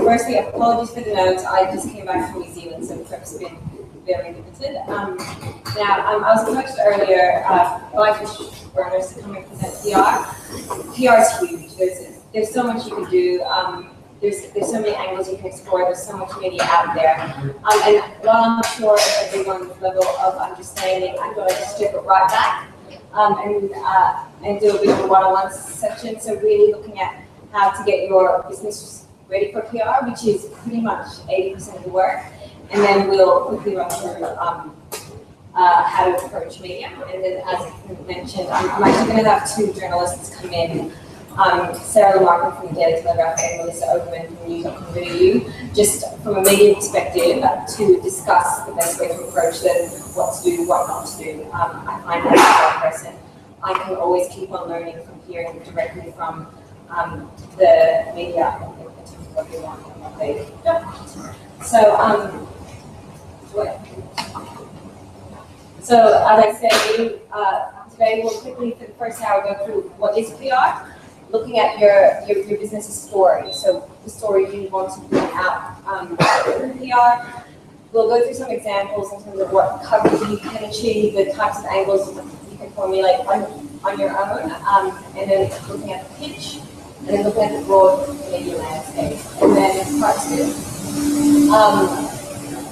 firstly, apologies for the notes. I just came back from New Zealand, so the trip's been very limited. I was approached earlier by fish burners to come and present PR. PR is huge. There's so much you can do. There's so many angles you can explore. There's so much media out there. And while I'm sure everyone's level of understanding, I'm going to just strip it right back and do a bit of a one-on-one section. So really looking at how to get your business ready for PR, which is pretty much 80% of the work. And then we'll quickly run through how to approach media. And then, as I mentioned, I'm actually going to have two journalists come in, Sarah Lamarkin from the Daily Telegraph and Melissa Oberman from news.com.au, just from a media perspective to discuss the best way to approach them, what to do, what not to do. I find that as a person, I can always keep on learning from hearing directly from the media in terms of what they want and what they don't want. So as I said, today we'll quickly, for the first hour, go through what is PR, looking at your business's story. So the story you want to bring out through PR. We'll go through some examples in terms of what coverage you can achieve, the types of angles you can formulate on your own, and then looking at the pitch, and then looking at the broad media landscape. And then in part two,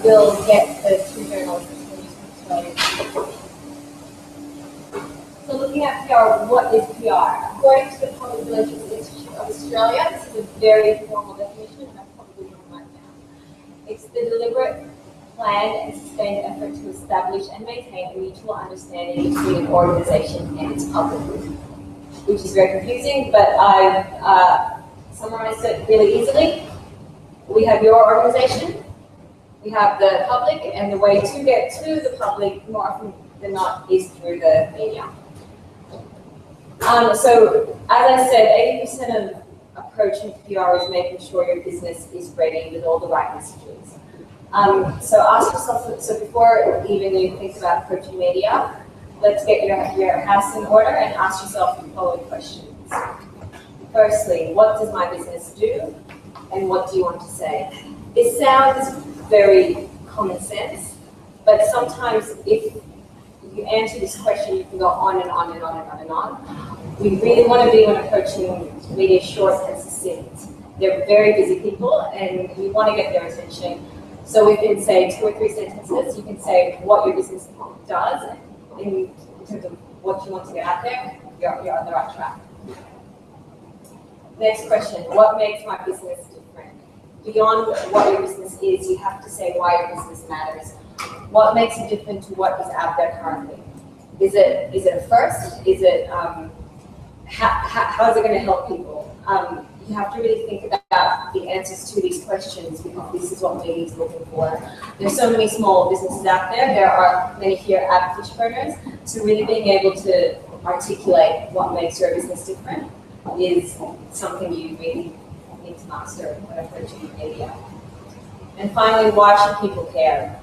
we'll get the two journalists. So looking at PR, what is PR? According to the Public Relations Institute of Australia, this is a very formal definition, and I probably won't write down. It's the deliberate, planned, and sustained effort to establish and maintain a mutual understanding between an organization and its public, which is very confusing, but I've summarized it really easily. We have your organization, we have the public, and the way to get to the public more often than not is through the media. So, as I said, 80% of approaching PR is making sure your business is ready with all the right messages. So ask yourself, so before even you think about approaching media, let's get your house in order and ask yourself the following questions. Firstly, what does my business do? And what do you want to say? This sounds very common sense, but sometimes if you answer this question, you can go on and on and on and on and on. We really want to be when approaching media short and succinct. They're very busy people and we want to get their attention. So within, say, 2 or 3 sentences, you can say what your business does in terms of what you want to get out there. You're on the right track. Next question, what makes my business different? Beyond what your business is, you have to say why your business matters. What makes it different to what is out there currently? Is it a first? Is it, how is it going to help people? You have to really think about the answers to these questions because this is what media is looking for. There's so many small businesses out there. There are many here at Fish Burners. So really being able to articulate what makes your business different is something you really need to master when approaching media. And finally, why should people care?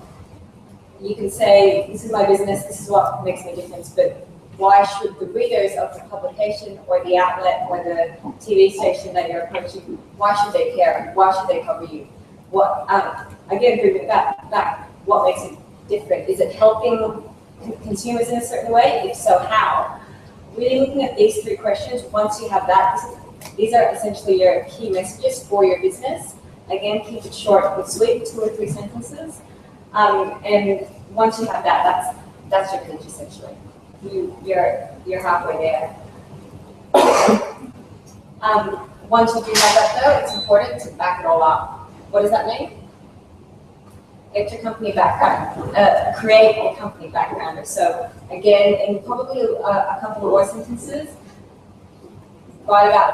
You can say, this is my business, this is what makes me different, but why should the readers of the publication or the outlet or the TV station that you're approaching, why should they care? Why should they cover you? What, again, bringing back, what makes it different? Is it helping consumers in a certain way? If so, how? Really looking at these 3 questions, once you have that, these are essentially your key messages for your business. Again, keep it short and sweet, 2 or 3 sentences. And once you have that, that's your pitch essentially. You're halfway there. Once you do have that though, it's important to back it all up. What does that mean? Get your company background. Create a company background. So again, in probably a couple of more sentences, write about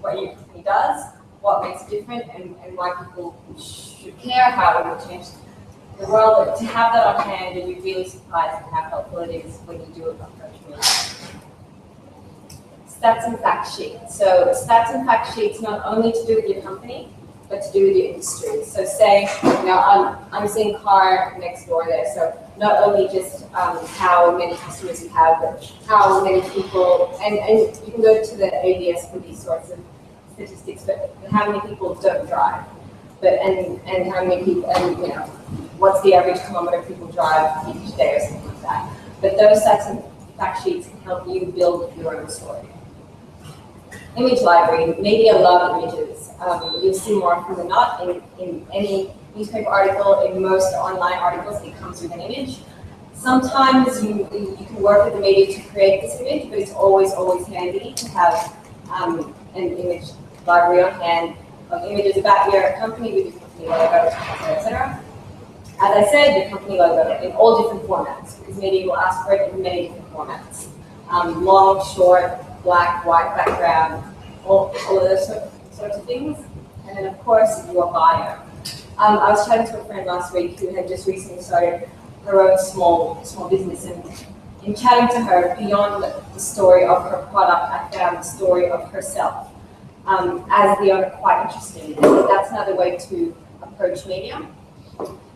what your company does, what makes it different, and why people should care, how it will change the world. But to have that on hand, and you're really surprised at how helpful it is when you do it approach media. Stats and fact sheets. So stats and fact sheets not only to do with your company, but to do with your industry. So say, I'm seeing car next door there. So not only just how many customers you have, but how many people, and you can go to the ABS for these sorts of statistics, but how many people don't drive. and how many people, and what's the average kilometer people drive each day or something like that. But those types of fact sheets can help you build your own story. Image library, media love images. You'll see more often than not in any newspaper article, in most online articles, it comes with an image. Sometimes you can work with the media to create this image, but it's always handy to have an image library on hand of images about your company with your company logo, etc. As I said, your company logo in all different formats, because media will ask for it in many different formats. Long, short, black, white background, all of those sorts of things. And then, of course, your bio. I was chatting to a friend last week who had just recently started her own small business, and in chatting to her, beyond the story of her product, I found the story of herself as the owner quite interesting. And that's another way to approach media.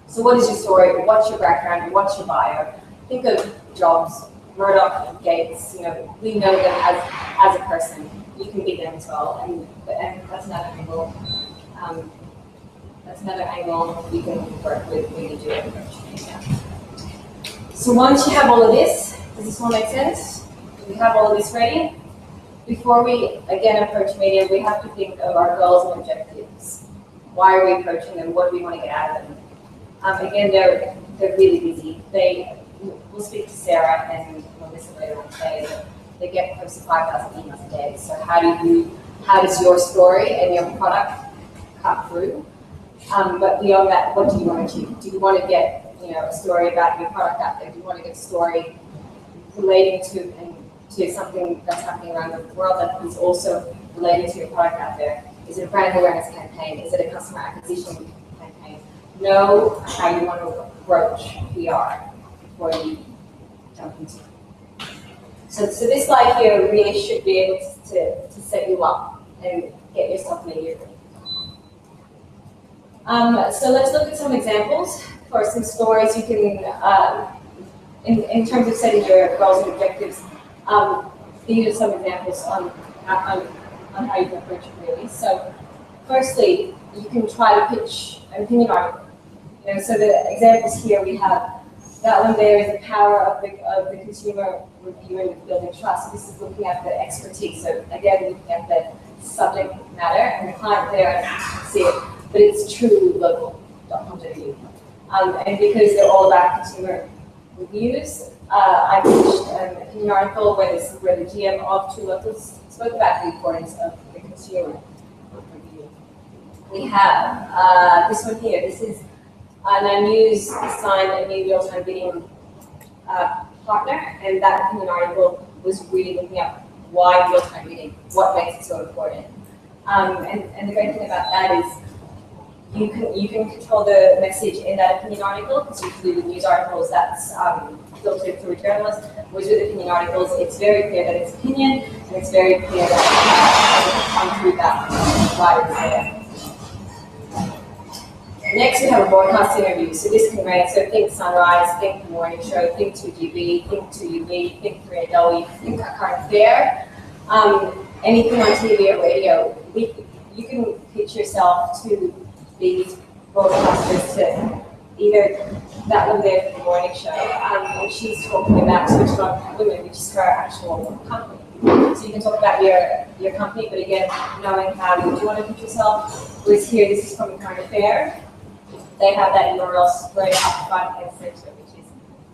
So what is your story? What's your background? What's your bio? Think of Jobs, Murdoch, and Gates. We know them as a person. You can be them as well, and that's another angle. That's another angle we can work with when you do approach media. So once you have all of this, does this all make sense? Do we have all of this ready? Before we again approach media, we have to think of our goals and objectives. Why are we approaching them? What do we want to get out of them? Again, they're really busy. We'll speak to Sarah and Melissa later on today. They get close to 5,000 emails a day. So how does your story and your product cut through? But beyond that, what do you want to achieve? Do you want to get a story about your product out there? Do you want to get a story relating to something that's happening around the world that is also related to your product out there? Is it a brand awareness campaign? Is it a customer acquisition campaign? Know how you want to approach PR before you jump into it. So this slide here really should be able to set you up and get yourself immediately. So let's look at some examples for some stories you can, in terms of setting your goals and objectives. These are some examples on how you can approach it really. So firstly, you can try to pitch an opinion article. So the examples here we have, that one there is the power of the consumer review and building trust. This is looking at the expertise. So again, looking at the subject matter and the client there, and you can see it, but it's true local.com.au. And because they're all about consumer reviews, I pitched an opinion article where the GM of True Locals spoke about the importance of the consumer review. We have this one here. This is Now News signed a new real-time bidding partner, and that opinion article was really looking at why real-time bidding, what makes it so important. And the great thing about that is you can control the message in that opinion article, because usually with news articles that's filtered through a journalist, whereas with opinion articles it's very clear that it's opinion, and it's very clear that it comes through that why it's there. Next, we have a broadcast interview. So this can range, so think Sunrise, think Morning Show, think 2GB, think 2UB, think 3AW, think Current Affair. Anything on TV or radio, you can pitch yourself to these broadcasters, to either that one there for the Morning Show, and she's talking about Switched On Women, which is her actual company. So you can talk about your company, but again, knowing how you want to pitch yourself. Whereas here, this is from Current Affair. They have that URL spread up front and center, which is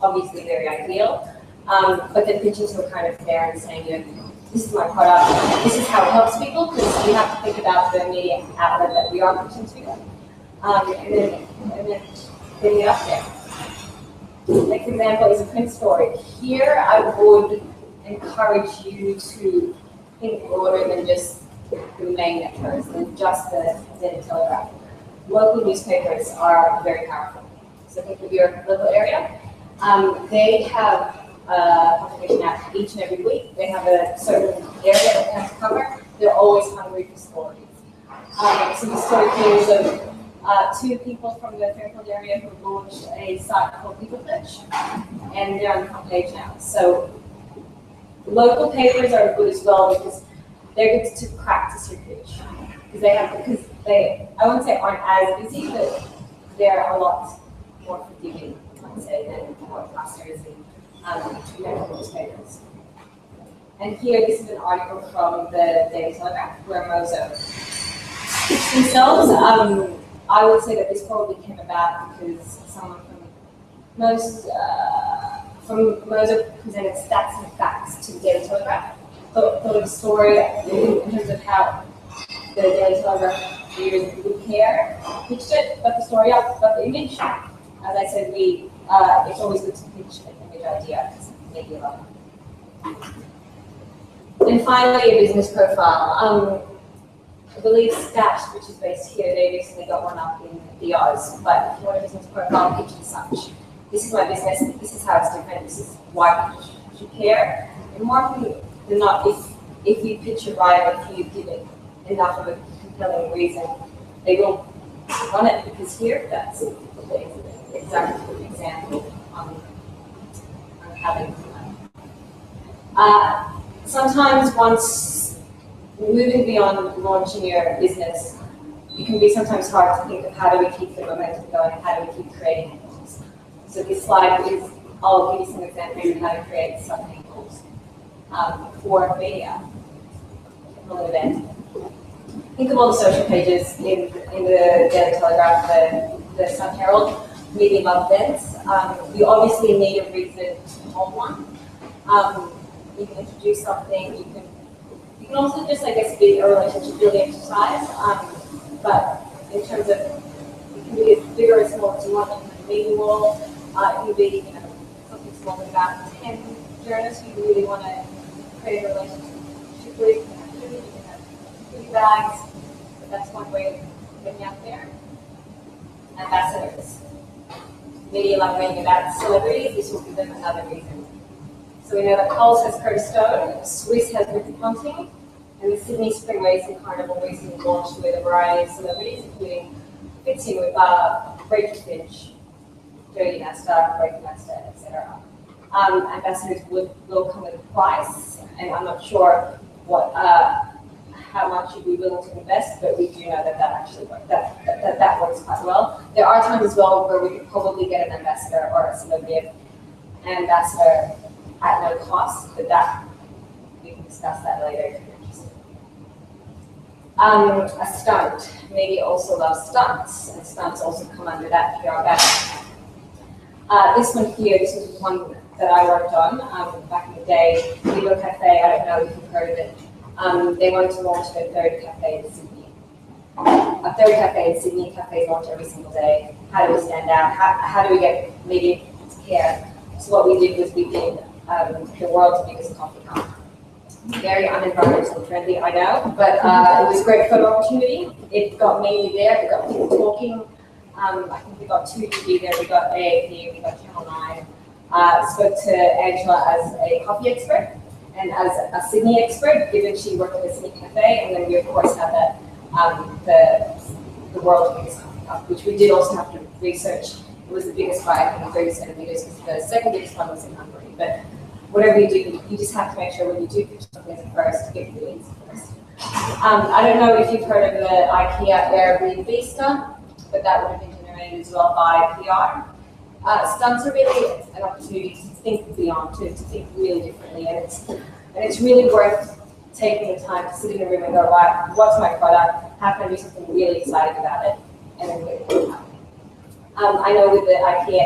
obviously very ideal. But then pitching to a Current Affair and saying, this is my product, this is how it helps people, because we have to think about the media outlet that we are pitching to. And then getting it up there. Next example is a print story. Here, I would encourage you to think broader than just the main metros, than just the Daily Telegraph. Local newspapers are very powerful. So think of your local area. They have publication out each and every week. They have a certain area that they have to cover. They're always hungry for stories. So the story here is of two people from the Fairfield area who launched a site called People Pitch, and they're on the front page now. So local papers are good as well, because they're good to practice your pitch, because they I wouldn't say aren't as busy, but they're a lot more forgiving, I'd say, than broadcasters and newspapers. And here, this is an article from the Daily Telegraph, where Mozo themselves. I would say that this probably came about because someone from Mozo presented stats and facts to the Daily Telegraph. Thought of a story in terms of how the Daily Telegraph readers would care, pitched it, got the story up, got the image. As I said, it's always good to pitch an image idea because maybe a lot. And finally, a business profile. I believe Stat, which is based here, they recently got one up in the Oz. But if you want a business profile, pitch as such. This is my business. This is how it's different. This is why people should care. And more often than not, if you pitch it right, if you give it enough of a compelling reason, they will run it. Because here, that's the exact example on how they do that. Sometimes once moving beyond launching your business, it can be sometimes hard to think of how do we keep the momentum going, how do we keep creating angles. So this slide is, I'll give you some examples of how to create some angles for media, for an event. Think of all the social pages in the Daily Telegraph, the Sun Herald, Media Month events. You obviously need a reason to hold one. You can introduce something. You can also just, I guess, be a relationship building exercise. But in terms of, it can be as big or as small as you want. You can have a meeting wall. It can be, something small with about 10 journalists you really want to create a relationship with. You can have goodie bags. But that's one way of getting out there. Ambassadors. Media love reading about celebrities. This will give them another reason. So we know that Coles has Curtis Stone, Swiss has Ricky Ponting, and the Sydney Spring Racing Carnival recently launched with a variety of celebrities, including Fitzy with Rachel Finch, Jodie Nesta, Rachel Nesta, etc. Ambassadors will come with a price, and I'm not sure how much you'd be willing to invest, but we do know that actually works. That works quite well. There are times as well where we could probably get an ambassador or a celebrity ambassador at no cost, but that we can discuss that later if you're interested. A stunt. Media also loves stunts, and stunts also come under that PR banner. This one here, this is one that I worked on back in the day. Lido Cafe, I don't know if you've heard of it. They wanted to launch their third cafe in Sydney. A third cafe in Sydney. Cafes launch every single day. How do we stand out? How do we get media to care? So what we did was we did the world's biggest coffee cup. Very unenvironmentally friendly, I know, but it was a great photo opportunity. It got me there, it got people talking. I think we got 2GB there, we got AAP, we got Channel 9. Spoke to Angela as a coffee expert and as a Sydney expert, given she worked at the Sydney Cafe, and then we of course had that the world's biggest coffee cup, which we did also have to research. It was the biggest by, I think, 30 centimeters, because the second biggest one was in Hungary. But whatever you do, you just have to make sure when you do pitch something first, to get the leads first. I don't know if you've heard of the IKEA Airbnb stunt, but that would have been generated as well by PR. Stunts are really an opportunity to think beyond, to think really differently, and it's really worth taking the time to sit in a room and go, right, what's my product? How can I do something really exciting about it? And then make it happen. I know with the IKEA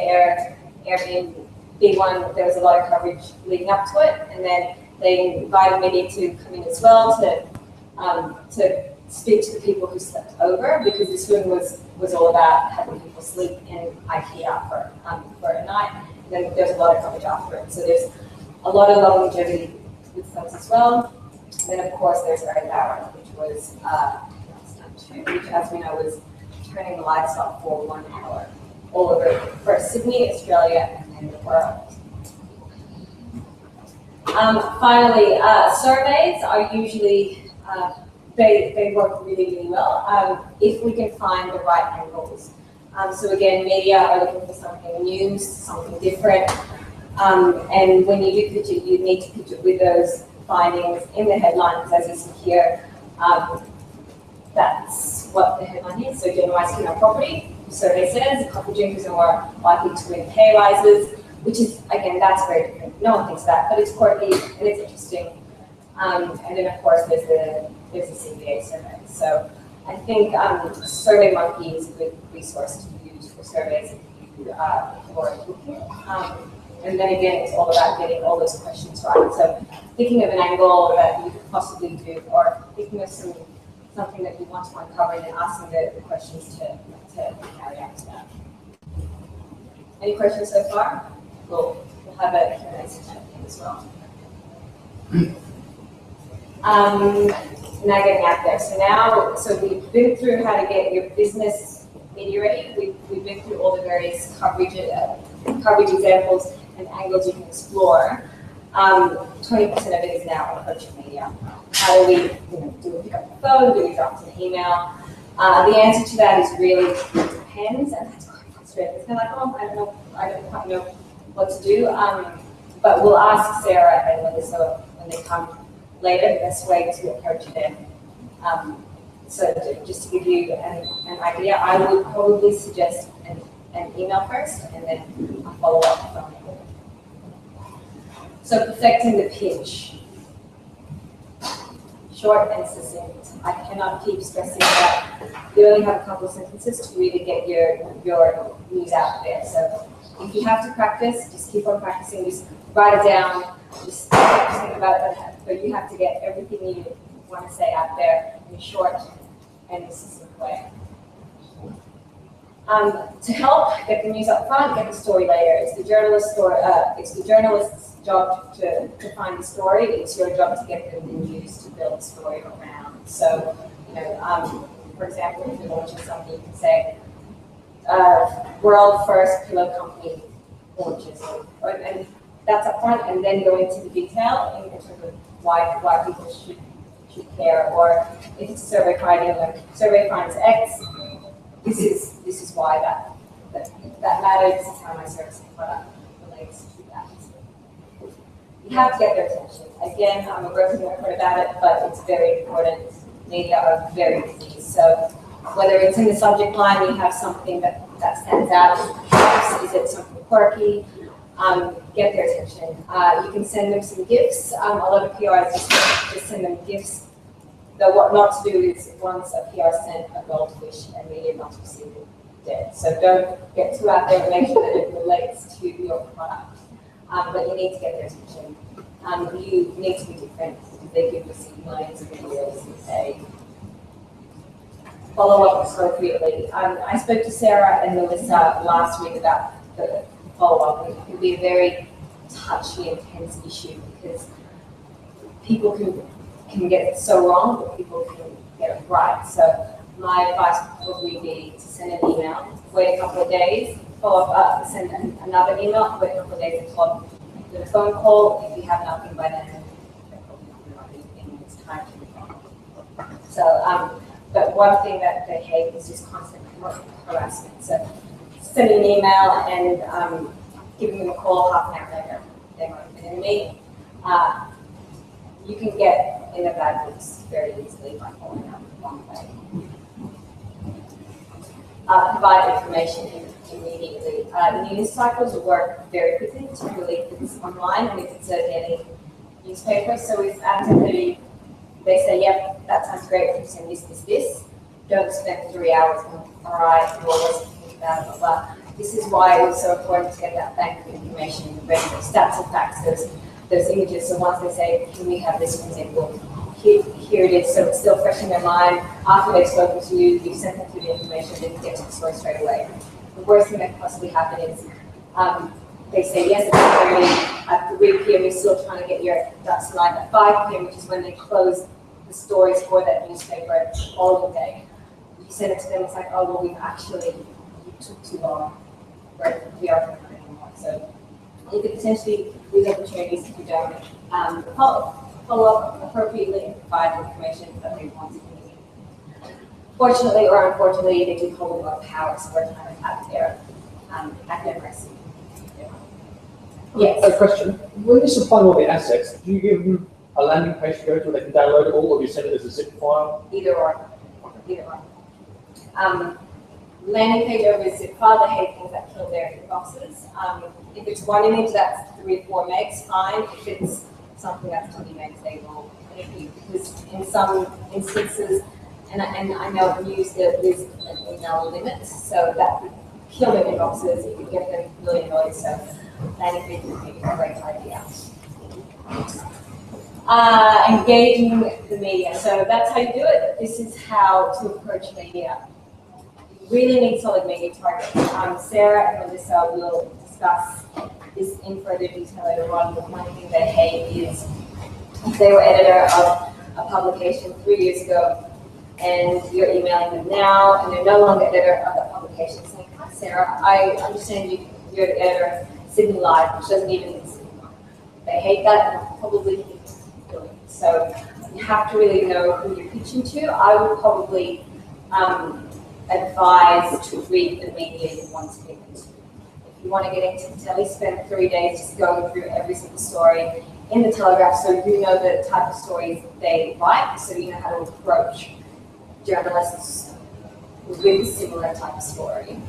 Airbnb one, there was a lot of coverage leading up to it, and then they invited media to come in as well to speak to the people who slept over, because this one was all about having people sleep in IKEA for a night. And then there's a lot of coverage after it, so there's a lot of longevity with stunts as well. And then of course there's Earth Hour, which was which, as we know, was turning the lights off for 1 hour all over first Sydney, Australia, and then the world. Finally, surveys are usually, they work really, really well if we can find the right angles. So again, media are looking for something new, something different, and when you do pitch it, you need to pitch it with those findings in the headline, because as you see here, That's what the headline is. So generalized heat on property. The survey says coffee drinkers are more likely to win pay rises, which is, again, that's very different. No one thinks that, but it's quirky and it's interesting. And then of course there's the CBA survey. So I think SurveyMonkey is a good resource to use for surveys if you are looking. And then again, it's all about getting all those questions right. So thinking of an angle that you could possibly do, or thinking of something that you want to uncover, and then asking the questions to carry out to that. Any questions so far? We'll have a Q&A session as well. Now getting out there. So we've been through how to get your business media ready. We've been through all the various coverage examples and angles you can explore. 20% of it is now on social media. How do we, do we pick up the phone? Do we drop an email? The answer to that is really depends, and that's quite frustrating. It's kind of like, oh, I don't quite know what to do. But we'll ask Sarah and Melissa when they come later the best way to approach them. So just to give you an idea, I would probably suggest an email first, and then a follow-up phone call. So perfecting the pitch. Short and succinct. I cannot keep stressing that you only have a couple of sentences to really get your news out there. So if you have to practice, just keep on practicing. Just write it down. Just think about it. But you have to get everything you want to say out there in a short and succinct way. To help get the news up front, get the story later. It's the journalist's job to find the story. It's your job to get the news to build the story around. So, for example, if you're launching something, you can say, world first pillow company launches, and that's up front, and then go into the detail in terms of why people should care, or if it's a survey finding, like survey finds X, this is why that matters. This is how my service and product relates to that. You have to get their attention. Again, I'm a broken record about it, but it's very important. Media are very busy. So whether it's in the subject line, you have something that stands out. Is it something quirky? Get their attention. You can send them some gifts. A lot of PRs just send them gifts. Though what not to do is once a PR sent a goldfish and media not receive it dead. So don't get too out there and make sure that it relates to your product. But you need to get their attention. You need to be different. They could receive millions of videos and say, follow up appropriately. I spoke to Sarah and Melissa last week about the follow-up. It can be a very touchy, intense issue because people can get it so wrong, but people can get it right. So my advice would probably be to send an email, wait a couple of days, follow up, send another email, wait a couple of days and follow up with a phone call. If you have nothing by then, they're probably not going to write anything. It's time to move on. So, but one thing that they hate is just constant harassment. So send an email and giving them a call half an hour later, they won't be in a meeting. You can get in a bad books very easily by following up one way. Provide information immediately. News cycles work very quickly, particularly if it's online and if it's a daily newspaper. So if at 10:30 they say, yep, that sounds great, we send this, don't spend 3 hours on, all right, you're always thinking about it, blah, blah. This is why it was so important to get that bank of information, those stats and facts, those images. So once they say, can we have this example? Here it is, so it's still fresh in their mind. After they've spoken to you, you've sent them through the information, they can get to the story straight away. The worst thing that could possibly happen is they say yes at 3 p.m. You're still trying to get your ducks in line at 5 p.m., which is when they close the stories for that newspaper all the day. You send it to them, it's like, oh, well, you took too long. Right? We are not anymore. So you could potentially lose opportunities if you don't follow up appropriately and provide the information that they want to need. Fortunately or unfortunately, they do hold a lot of power, so we're kind of out there at their mercy. Yes. A question. When you supply all the assets, do you give them a landing page to go to where they can download it all, or do you send it as a zip file? Either or. Okay. either one. Landing page over zip file, they hate things that kill their inboxes. If it's one image that's 3 or 4 megs, fine. If it's something that's 20 megs, they will panic you, because in some instances, and I know I've used there's an email limit, so that could kill their inboxes. It could get them really annoyed, so landing page would be a great idea. Engaging the media. So that's how you do it. This is how to approach media. You really need solid media targets. Sarah and Melissa will discuss this in further detail later on, but one thing they hate is if they were editor of a publication 3 years ago and you're emailing them now and they're no longer editor of that publication, saying, "Hi Sarah, I understand you're the editor of Sydney Live," which doesn't even exist anymore. They hate that and probably keep doing it. So you have to really know who you're pitching to. I would probably advise to read the media you want to get into. If you want to get into the telly, spend 3 days just going through every single story in the Telegraph, so you know the type of stories they write, so you know how to approach journalists with a similar type of story.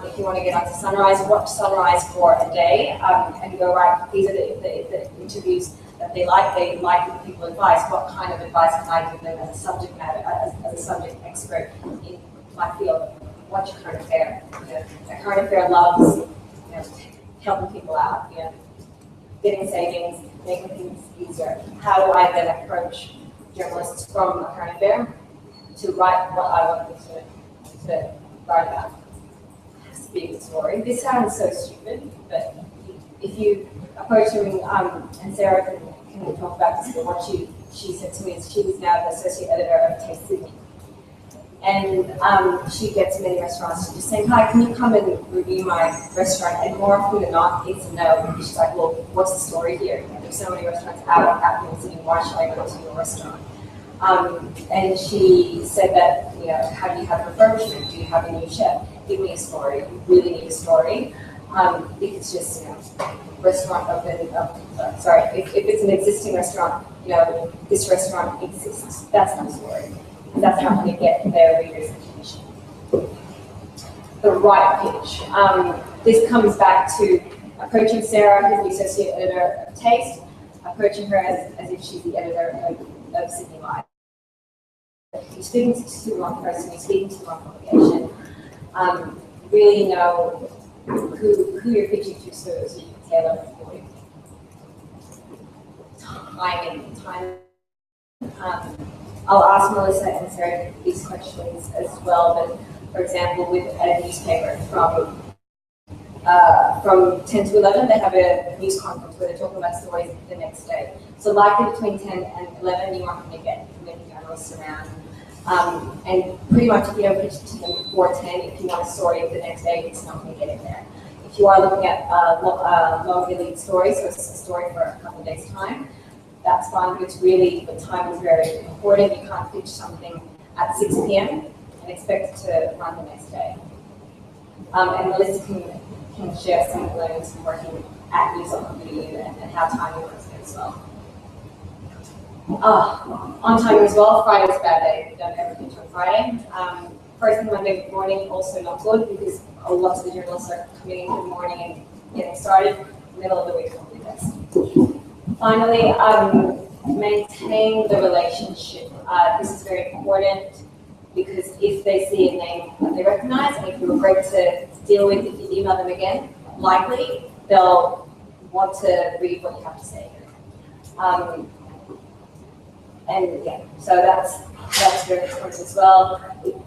If you want to get onto Sunrise, watch Sunrise for a day and go, right, these are the interviews that they like the people advice. What kind of advice can I give them as a subject matter, as a subject expert in my field? What's your current affair? You know, a current affair loves helping people out, getting savings, making things easier. How do I then approach journalists from a current affair to write what I want them to write about? It has to be a good story. This sounds so stupid, but if you approach them, and Sarah can talk about this, but what she said to me is she was now the associate editor of Taste Sydney. And she gets many restaurants just saying, "Hi, can you come and review my restaurant?" And more often than not, it's a no. She's like, "Well, what's the story here? There's so many restaurants out in Sydney. Why should I go to your restaurant?" And she said that, how do you have refurbishment? Do you have a new chef? Give me a story. You really need a story. Because just, restaurant open up. Sorry, if it's an existing restaurant, this restaurant exists. That's not a story. That's not going to get their readers' attention. The right pitch. This comes back to approaching Sarah, who's the associate editor of Taste, approaching her as if she's the editor of Sydney Live. You're speaking to the wrong person, you're speaking to the wrong publication. Really know who you're pitching to so you can tailor it for you. Time. I'll ask Melissa and Sarah these questions as well, but for example, with a newspaper from 10 to 11, they have a news conference where they're talking about stories the next day. So likely between 10 and 11, you aren't going to get many journalists around. And pretty much if you don't pitch to them before 10, if you want a story the next day, it's not going to get in there. If you are looking at longer lead stories, so it's a story for a couple of days' time, that's fine, but the time is very important. You can't pitch something at 6 p.m. and expect it to run the next day. And Melissa can share some of the learnings from working at News on Video and how timing works there as well. On timing as well, Friday's a bad day. Don't ever pitch on Friday. First thing Monday morning, also not good because a lot of the journalists are coming in the morning and getting started. Middle of the week, probably best. Finally, maintain the relationship. This is very important because if they see a name that they recognize and if you're great to deal with, if you email them again, likely they'll want to read what you have to say. And yeah, so that's very important as well.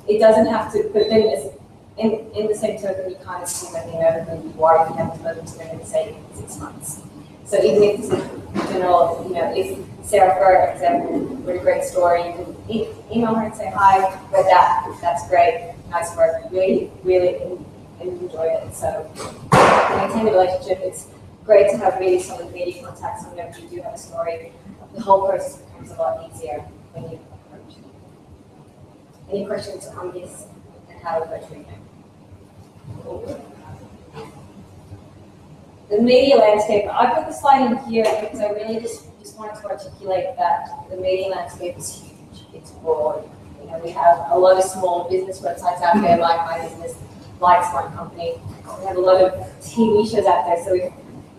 It doesn't have to, but then in the same token, you kind of assume that they know who you are if you haven't spoken to them in, say, 6 months. So even if it's in general, if Sarah, for example, wrote a great story, you can email her and say, "Hi, read that, that's great, nice work, really enjoy it." So maintain the relationship. It's great to have really solid media contacts whenever you do have a story. The whole process becomes a lot easier when you approach it. Any questions on this and how to approach media? The media landscape, I put the slide in here because I really just wanted to articulate that the media landscape is huge, it's broad, You know, we have a lot of small business websites out there, like My Business, like Smart Company. We have a lot of TV shows out there. So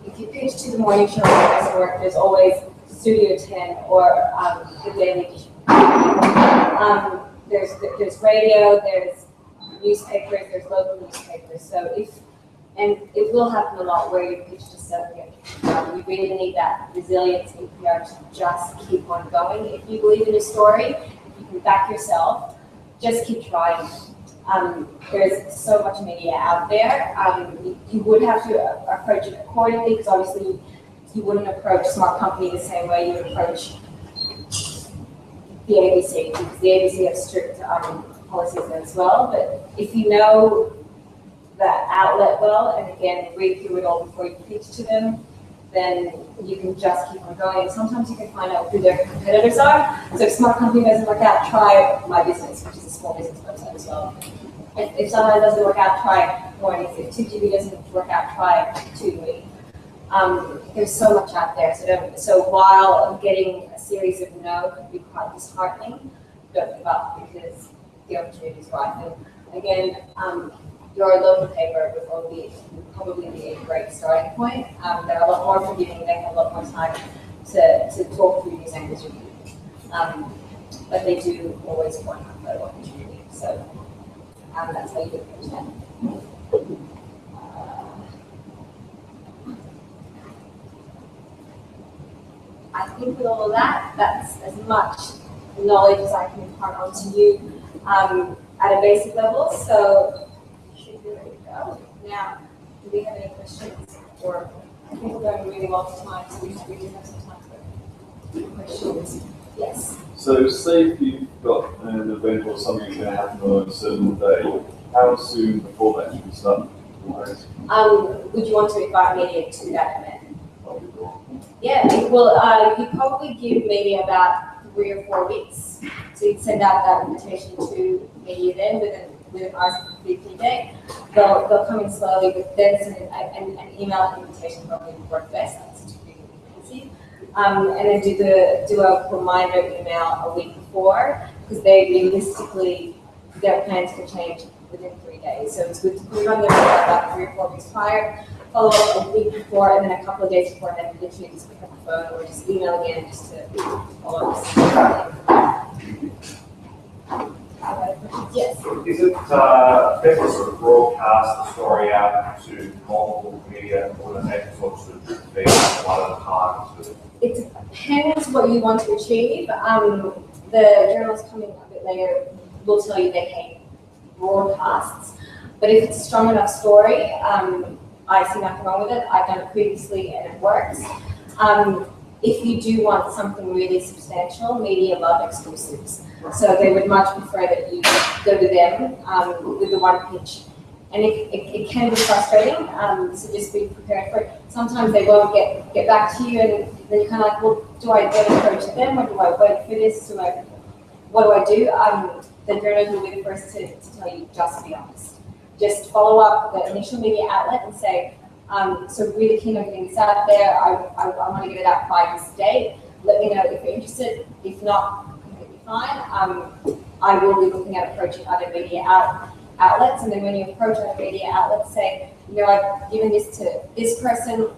if you pitch to the morning show network, there's always Studio 10 or the Daily Dish. There's radio, there's newspapers, there's local newspapers. So and it will happen a lot where you pitch to seven. You really need that resilience in PR to just keep on going. If you believe in a story, if you can back yourself, just keep trying. There's so much media out there. You would have to approach it accordingly, because obviously you wouldn't approach Smart Company the same way you would approach the ABC, because the ABC have strict policies as well. But if you know that outlet well, and again, read through it all before you pitch to them, then you can just keep on going. And sometimes you can find out who their competitors are. So if Smart Company doesn't work out, try My Business, which is a small business website as well. If someone doesn't work out, try Mornings. If 2GB doesn't work out, try 2GB. There's so much out there. So while getting a series of no can be quite disheartening, don't give up, because the opportunity is right. And again, your local paper would probably be a great starting point. They're a lot more forgiving. They have a lot more time to talk through news angles with you. But they do always want a photo opportunity. So that's how you do it. I think with all of that, that's as much knowledge as I can impart onto you at a basic level. So you should be ready to go. Now, do we have any questions? Or I think we're going really well for time, so we do have some time for questions. Yes. So say if you've got an event or something that's going to happen on a certain day, how soon before that should we start? Would you want to invite media to that event? Yeah, well, you probably give media about 3 or 4 weeks. So you'd send out that invitation to media then with an RSVP date. They'll come in slowly, but then send an email invitation probably would work best. That's such a big frequency. And then do a reminder email a week before, because they realistically, their plans can change within 3 days. So it's good to put it on their radar about 3 or 4 weeks prior, follow up a week before, and then a couple of days before, and then literally just pick up the phone or just email again just to follow up. Yes. Is it better to sort of broadcast the story out to multiple media organizations, or to be one at a time? It depends what you want to achieve. The journalists coming a bit later will tell you they hate broadcasts, but if it's a strong enough story, I see nothing wrong with it. I've done it previously and it works. If you do want something really substantial, media love exclusives. So they would much prefer that you go to them with the one pitch. And it can be frustrating, so just be prepared for it. Sometimes they won't get back to you, and then you're kind of like, well, do I then approach them, or do I wait for this? What do I do? The journalist will be the first to tell you, just be honest. Just follow up the initial media outlet and say, so really keen on getting this out there. I want to get it out by this date. Let me know if you're interested. If not, completely fine. I will be looking at approaching other media outlets, and then when you approach other media outlets, say, you know, I've given this to this person,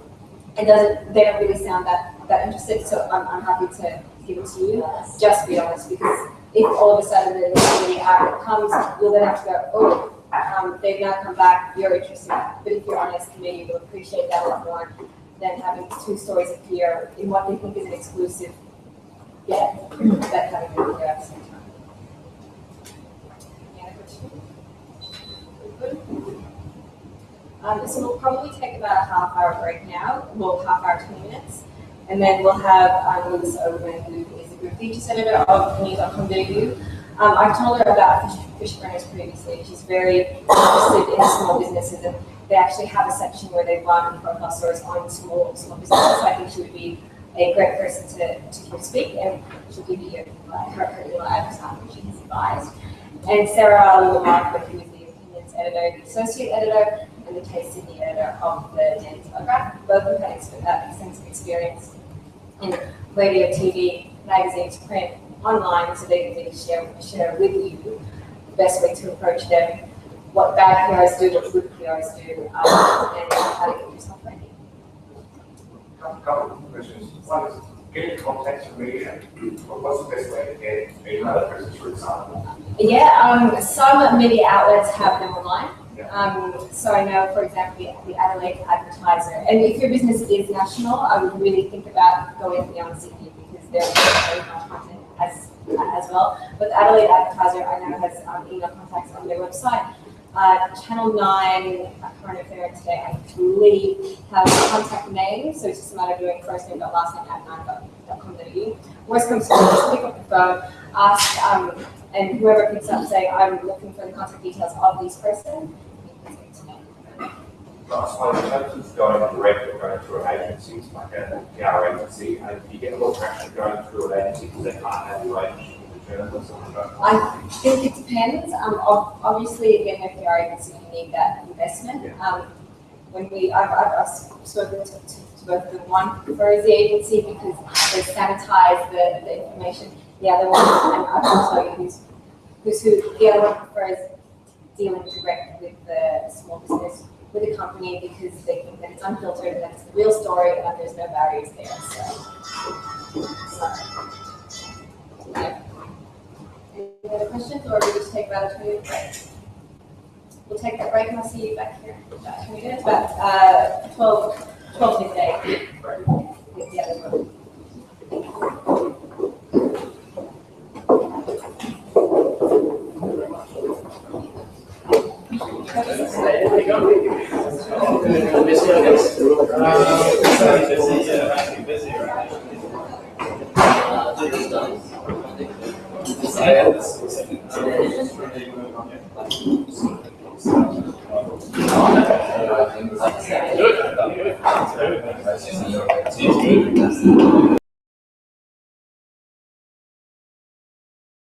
they don't really sound that interested, so I'm happy to give it to you. Just be honest, because if all of a sudden the media outlet comes, you'll then have to go, oh, they've now come back, you're interested. But if you're honest, the media will appreciate that a lot more than having 2 stories appear in what they think is an exclusive, that having it appear at the same time. So we'll probably take about a half-hour break now, well, half-hour, 20 minutes, and then we'll have Melissa Overman, who is the group features editor of news.com.au. I've told her about Fish Burners previously. She's very interested in small businesses, and they actually have a section where they run profile stories on small businesses. So I think she would be a great person to speak, and she'll give you her email address after she has advised. And Sarah Lamarck, who is the opinions editor, the associate editor, and the Taste Sydney editor of the Daily Telegraph. Both have had extensive experience in radio, TV, magazines, print, online so they can share with you the best way to approach them, what bad PRs do, what good PRs do, and how to get yourself ready. A couple of questions. One is getting context from media. What's the best way to get email addresses, for example? Yeah, some media outlets have them online. Yeah. So I know, for example, the Adelaide Advertiser, and if your business is national, I would really think about going beyond Sydney because there's email content as well. But the Adelaide Advertiser, I know, has email contacts on their website. Channel 9, Current Affair Today, I believe, have a contact name, so it's just a matter of doing first name, last name at 9.com.au. Worst comes to worst, just pick up the phone, ask, and whoever picks up, say, I'm looking for the contact details of this person. Last one, in terms of going direct or going through an agency, it's like a PR agency, and you get a lot of traction going through an agency because they can't have a relationship with the journalist. I think it depends. Obviously, again, if you are agency, you need that investment. Yeah. I've spoken to both of them. One prefers the agency because they sanitize the information. The other one, and I can tell you who's who. The other one prefers dealing direct with the small business, with the company, because they think that it's unfiltered and that it's the real story and that there's no barriers there. So yeah. Any other questions, or we just take about a 2-minute break? We'll take that break and I'll see you back here in about 2 minutes, about 12 midday. With the other one. Seems good.